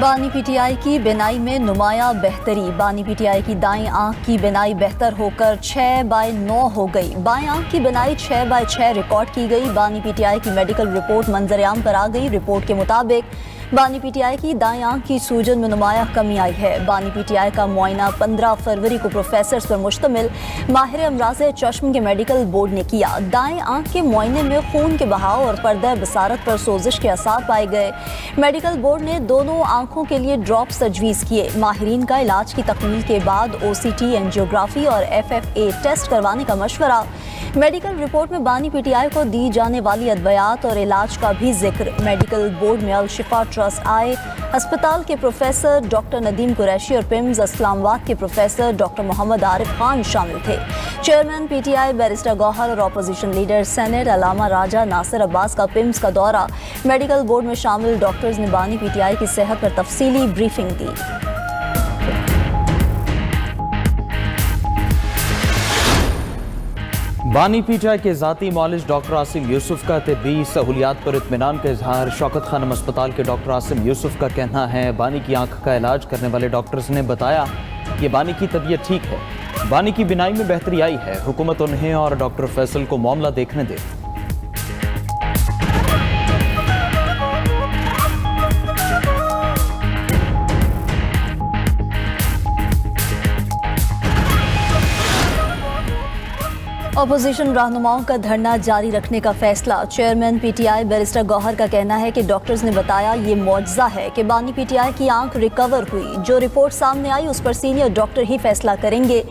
बानी पीटीआई की बिनाई में नुमाया बेहतरी। बानी पीटीआई की दाएं आंख की बिनाई बेहतर होकर 6/9 हो गई। बाएं आंख की बिनाई 6/6 रिकॉर्ड की गई। बानी पीटीआई की मेडिकल रिपोर्ट मंजर-ए-आम पर आ गई। रिपोर्ट के मुताबिक बानी पीटीआई की दाएं आंख की सूजन में नुमाया कमी आई है। बानी पीटीआई का मुआयना 15 फरवरी को प्रोफेसर्स पर मुश्तमिल माहिर अमराज़े चश्म के मेडिकल बोर्ड ने किया। दाएं आंख के मुआयने में खून के बहाव और पर्दा बसारत पर सोजिश के आसार पाए गए। मेडिकल बोर्ड ने दोनों आंखों के लिए ड्रॉप तजवीज़ किए। माहिरीन का इलाज की तकमील के बाद OCT, एंजियोग्राफी और FFA टेस्ट करवाने का मशवरा। मेडिकल रिपोर्ट में बानी पीटीआई को दी जाने वाली अद्वियात और इलाज का भी जिक्र। मेडिकल बोर्ड में अल शिफा ट्रस्ट आए अस्पताल के प्रोफेसर डॉक्टर नदीम कुरैशी और पिम्स इस्लामाबाद के प्रोफेसर डॉक्टर मोहम्मद आरिफ खान शामिल थे। चेयरमैन पीटीआई बैरिस्टर गौहर और अपोजिशन लीडर सेनेट अलामा राजा नासिर अब्बास का पिम्स का दौरा। मेडिकल बोर्ड में शामिल डॉक्टर्स ने बानी पीटीआई की सेहत पर तफसीली ब्रीफिंग दी। बानी पीटीआई के ज़ाती मौलिज डॉक्टर आसिम यूसुफ का तिब्बी सहूलियात पर इत्मीनान का इजहार। शौकत खानम अस्पताल के डॉक्टर आसिम यूसुफ का कहना है बानी की आंख का इलाज करने वाले डॉक्टर्स ने बताया कि बानी की तबीयत ठीक है, बानी की बिनाई में बेहतरी आई है। हुकूमत उन्हें और डॉक्टर फैसल को मामला देखने दे। अपोजिशन रहनुमाओं का धरना जारी रखने का फैसला। चेयरमैन पीटीआई बैरिस्टर गौहर का कहना है कि डॉक्टर्स ने बताया ये मौजज़ा है कि बानी पीटीआई की आंख रिकवर हुई। जो रिपोर्ट सामने आई उस पर सीनियर डॉक्टर ही फैसला करेंगे।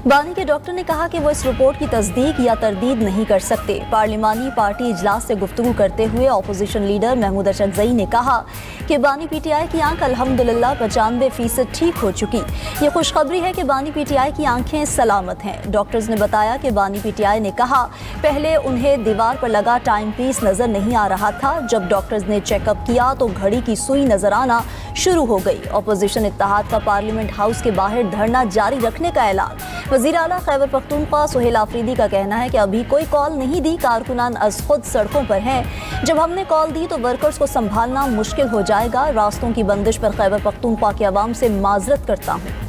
बानी के डॉक्टर ने कहा कि वो इस रिपोर्ट की तस्दीक या तरदीद नहीं कर सकते। पार्लिमानी पार्टी इजलास से गुफ्तगू करते हुए अपोजिशन लीडर महमूद अशरजई ने कहा कि बानी पीटीआई की आंख अल्हम्दुलिल्लाह 95% ठीक हो चुकी। ये खुशखबरी है कि बानी पीटीआई की आंखें सलामत हैं। डॉक्टर्स ने बताया कि बानी पीटीआई ने कहा पहले उन्हें दीवार पर लगा टाइम पीस नजर नहीं आ रहा था। जब डॉक्टर्स ने चेकअप किया तो घड़ी की सुई नजर आना शुरू हो गई। अपोजिशन इत्तेहाद का पार्लियामेंट हाउस के बाहर धरना जारी रखने का ऐलान। वज़ीर आला खैबर पख्तूनख्वा सुहेल आफरीदी का कहना है कि अभी कोई कॉल नहीं दी, कारकुनान अज खुद सड़कों पर हैं। जब हमने कॉल दी तो वर्कर्स को संभालना मुश्किल हो जाएगा। रास्तों की बंदिश पर खैबर पख्तूनख्वा के अवाम से माजरत करता हूँ।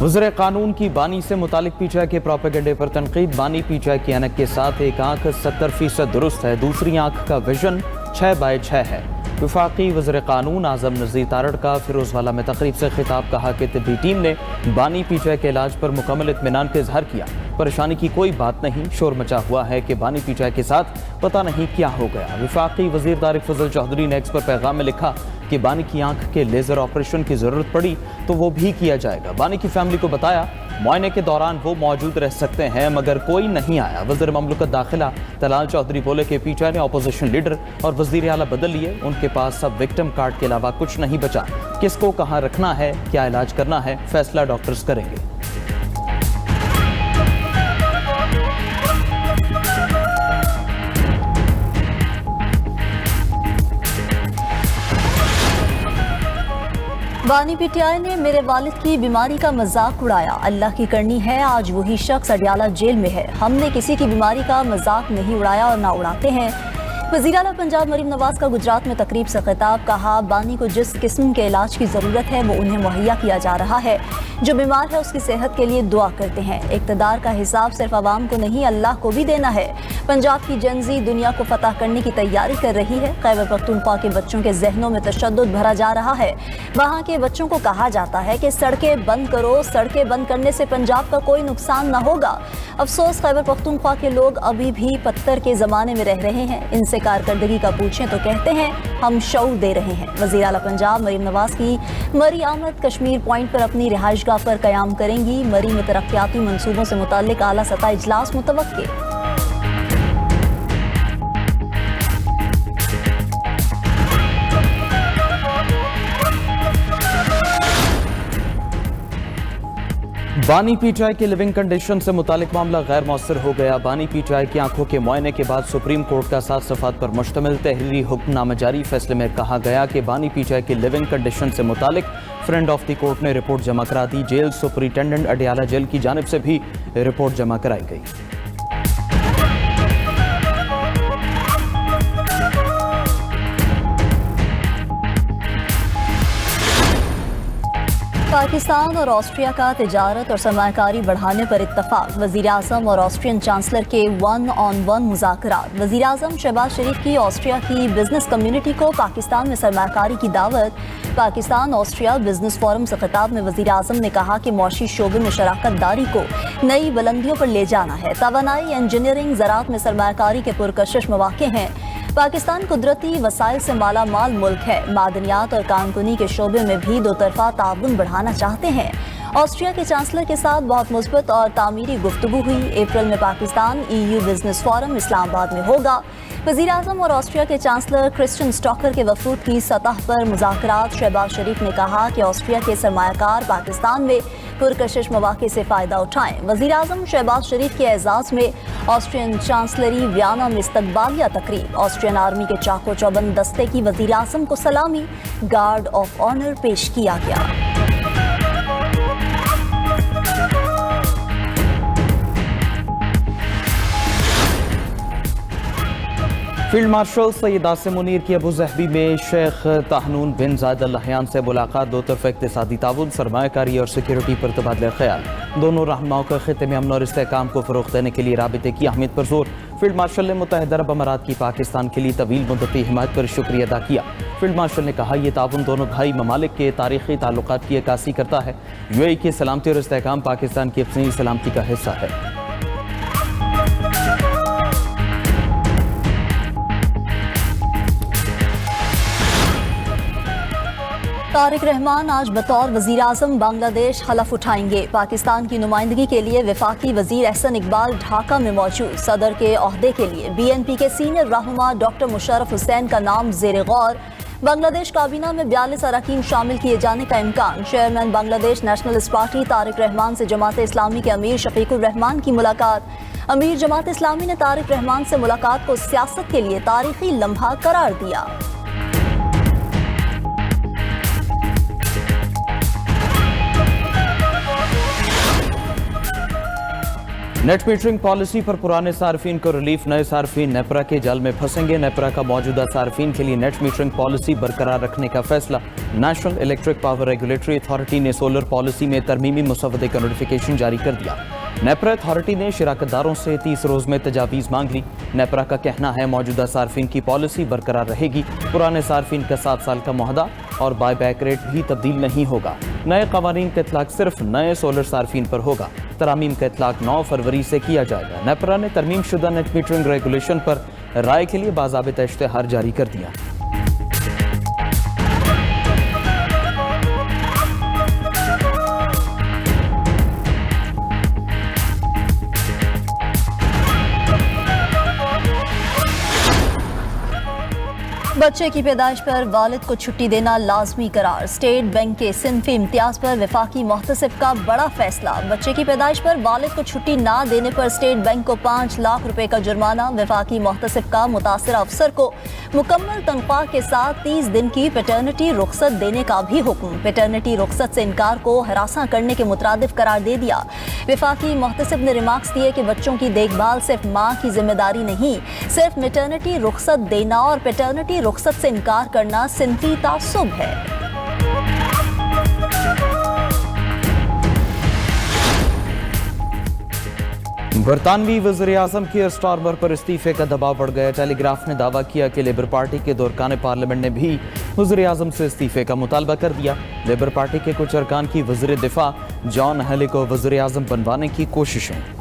वज़ीर कानून की बानी से मुतालिक पीटीआई के प्रोपेगेंडे पर तनकीद। बानी पीटीआई की ऐनक के साथ एक आंख 70% दुरुस्त है, दूसरी आंख का विजन 6/6 है। वफाकी वज़ीर कानून आज़म नज़ीर तारड़ का फिरोजवाला में तकरीब से खिताब। कहा कि तिब्बी टीम ने बानी पीटीआई के इलाज पर मुकम्मल इत्मीनान का इजहार किया। परेशानी की कोई बात नहीं। शोर मचा हुआ है कि बानी पीटीआई के साथ पता नहीं क्या हो गया। वफाकी वज़ीर तारिक फजल चौधरी ने एक्स पर पैगाम में लिखा कि बानी की आंख के लेज़र ऑपरेशन की ज़रूरत पड़ी तो वो भी किया जाएगा। बानी की फैमिली को बताया मुआयने के दौरान वो मौजूद रह सकते हैं मगर कोई नहीं आया। वज़ीर ममलकत दाखिला तलाल चौधरी बोले कि पीटीआई ने अपोजिशन लीडर और वज़ीर आला बदल लिए। उनके पास सब विक्टिम कार्ड के अलावा कुछ नहीं बचा। किसको कहाँ रखना है, क्या इलाज करना है, फैसला डॉक्टर्स करेंगे। बानी पीटीआई ने मेरे वालिद की बीमारी का मजाक उड़ाया। अल्लाह की करनी है आज वही शख्स अडियाला जेल में है। हमने किसी की बीमारी का मजाक नहीं उड़ाया और ना उड़ाते हैं। वज़ीर आला पंजाब मरीम नवाज का गुजरात में तकरीब से खिताब। कहा बानी को जिस किस्म के इलाज की ज़रूरत है वो उन्हें मुहैया किया जा रहा है। जो बीमार है उसकी सेहत के लिए दुआ करते हैं। इक़्तिदार का हिसाब सिर्फ आवाम को नहीं अल्लाह को भी देना है। पंजाब की जनजी दुनिया को फतह करने की तैयारी कर रही है। खैबर पख्तूनख्वा के बच्चों के जहनों में तशद्दुद भरा जा रहा है। वहाँ के बच्चों को कहा जाता है कि सड़कें बंद करो, सड़कें बंद करने से पंजाब का कोई नुकसान न होगा। अफसोस खैबर पख्तूनख्वा के लोग अभी भी पत्थर के ज़माने में रह रहे हैं। इनसे कारकर्दगी का पूछें तो कहते हैं हम शऊर दे रहे हैं। वज़ीर आला पंजाब मरीम नवाज की मरी आमद कश्मीर पॉइंट पर अपनी रिहाइशगाह पर क़याम करेंगी। मरी में तरक्याती मंसूबों से मुताल्लिक आला सतह इजलास मुतवक्के। बानी पीटीआई के लिविंग कंडीशन से मुतालिक मामला गैर मौसर हो गया। बानी पीटीआई की आंखों के मुआयने के बाद सुप्रीम कोर्ट का 7 सफ़ात पर मुश्तमिल तहरीरी हुक्मनामा जारी। फैसले में कहा गया कि बानी पीटीआई की लिविंग कंडीशन से मुतालिक फ्रेंड ऑफ द कोर्ट ने रिपोर्ट जमा करा दी। जेल सुपरिटेंडेंट अडियाला जेल की जानिब से भी रिपोर्ट जमा कराई गई। पाकिस्तान और ऑस्ट्रिया का तिजारत और सरमायाकारी बढ़ाने पर इत्तफाक। वज़ीर-ए-आज़म और ऑस्ट्रियन चांसलर के 1-on-1 मुज़ाकरात। वज़ीर-ए-आज़म शहबाज शरीफ की ऑस्ट्रिया की बिजनेस कम्युनिटी को पाकिस्तान में सरमायाकारी की दावत। पाकिस्तान ऑस्ट्रिया बिजनेस फोरम से खिताब में वज़ीर-ए-आज़म ने कहा कि मौशी शोबे में शराकत दारी को नई बुलंदियों पर ले जाना है। तवानाई, इंजीनियरिंग, ज़राअत में सरमायाकारी के पुरकशिश मौक़े हैं। पाकिस्तान कुदरती वसाइल से माला माल मुल्क है। मादनियात और कानूनी के शोबे में भी दो तरफा ताउन बढ़ाना चाहते हैं। ऑस्ट्रिया के चांसलर के साथ बहुत मुस्बत और तामीरी गुफ्तगू हुई। अप्रैल में Pakistan EU business forum Islamabad में होगा। वज़ीर-ए-आज़म और ऑस्ट्रिया के चांसलर क्रिस्टियन स्टॉकर के वफूद की सतह पर मुज़ाकरात। शहबाज शरीफ ने कहा कि ऑस्ट्रिया के सरमायाकार पाकिस्तान में पुरकशिश मौक़े से फ़ायदा उठाएं। वज़ीर-ए-आज़म शहबाज शरीफ के एजाज़ में ऑस्ट्रियन चांसलरी वियना में इस्तकबालिया तकरीब। ऑस्ट्रियन आर्मी के चाको चौबंद दस्ते की वज़ीर-ए-आज़म को सलामी, गार्ड ऑफ ऑनर पेश किया गया। फील्ड मार्शल सैयद आसिम मुनीर की अबू ज़हबी में शेख तहनून बिन ज़ायद अल नहयान से मुलाकात। दो तरफ़ा इक़्तिसादी ताउन, सरमायाकारी और सिक्योरिटी पर तबादला ख्याल। दोनों रहनुमाओं का खित्ते में अमन और इस्तेहकाम को फ़रोग़ देने के लिए राबिते की अहमियत पर जोर। फील्ड मार्शल ने मुत्तहिदा अरब अमारात की पाकिस्तान के लिए तवील मुद्दती हिमायत पर शुक्रिया अदा किया। फील्ड मार्शल ने कहा, यह ताउन दोनों भाई ममालिक के तारीख़ी ताल्लुकात की अक्कासी करता है। UAE की सलामती और इस्तेहकाम पाकिस्तान की अपनी सलामती का हिस्सा है। तारिक रहमान आज बतौर वज़ीर-ए-आज़म बांग्लादेश हलफ उठाएंगे। पाकिस्तान की नुमाइंदगी के लिए वफाकी वज़ीर एहसन इकबाल ढाका में मौजूद। सदर के ओहदे के लिए BNP के सीनियर रहनुमा डॉक्टर मुशर्रफ हुसैन का नाम ज़ेर गौर। बांग्लादेश काबीना में 42 अरकान शामिल किए जाने का इम्कान। Chairman Bangladesh nationalist party Tariq Rahman से जमात इस्लामी के अमीर शफीकुर रहमान की मुलाकात। अमीर जमात इस्लामी ने तारिक रहमान से मुलाकात को सियासत के लिए तारीखी लम्हा करार दिया। नेट मीटरिंग पॉलिसी पर पुराने सार्फिन को रिलीफ। नए सार्फिन नेपरा के जाल में फंसेंगे। नेपरा का मौजूदा सार्फिन के लिए नेट मीटरिंग पॉलिसी बरकरार रखने का फैसला। National electric power regulatory authority ने सोलर पॉलिसी में तरमीमी मुसवदे का नोटिफिकेशन जारी कर दिया। नेपरा अथॉरिटी ने शिराकतदारों से 30 रोज में तजावीज़ मांग ली। नेपरा का कहना है मौजूदा सार्फिन की पॉलिसी बरकरार रहेगी। पुराने सार्फिन का 7 साल का मुआहदा और बायबैक रेट भी तब्दील नहीं होगा। नए कवानीन का इतलाक सिर्फ नए सोलर सार्फिन पर होगा। तरामीम का इतलाक 9 फरवरी से किया जाएगा। नेपरा ने तरमीम शुदा नेट मीटरिंग रेगुलेशन पर राय के लिए बाज़ाबिता इश्तेहार जारी कर दिया। बच्चे की पैदाइश पर वालिद को छुट्टी देना लाजमी करार। स्टेट बैंक के सिन्फी इम्तियाज पर वफाकी मोहतसिब का बड़ा फैसला। बच्चे की पैदाइश पर वालिद को छुट्टी ना देने पर स्टेट बैंक को 5 लाख रुपए का जुर्माना। वफाकी मोहतसिब का मुतासिरा अफसर को मुकम्मल तनख्वाह के साथ 30 दिन की पैटर्निटी रुख्सत देने का भी हुक्म। पैटर्निटी रुख्सत से इनकार को हरासा करने के मुतरादिफ करार दे दिया। वफाकी मोहतसिब ने रिमार्क्स दिए कि बच्चों की देखभाल सिर्फ माँ की जिम्मेदारी नहीं, सिर्फ मैटरनिटी रुख्सत देना और पैटर्निटी रुख्सत से इनकार करना सिनफी तासुब है। बरतानवी वज़ीर-ए-आज़म के स्टारमर पर इस्तीफे का दबाव बढ़ गया। टेलीग्राफ ने दावा किया कि लेबर पार्टी के दौरकान पार्लियामेंट ने भी वज़ीर-ए-आज़म से इस्तीफे का मुतालबा कर दिया। लेबर पार्टी के कुछ अरकान की वज़ीर दिफा जॉन हेली को वज़ीर-ए-आज़म बनवाने की कोशिशें।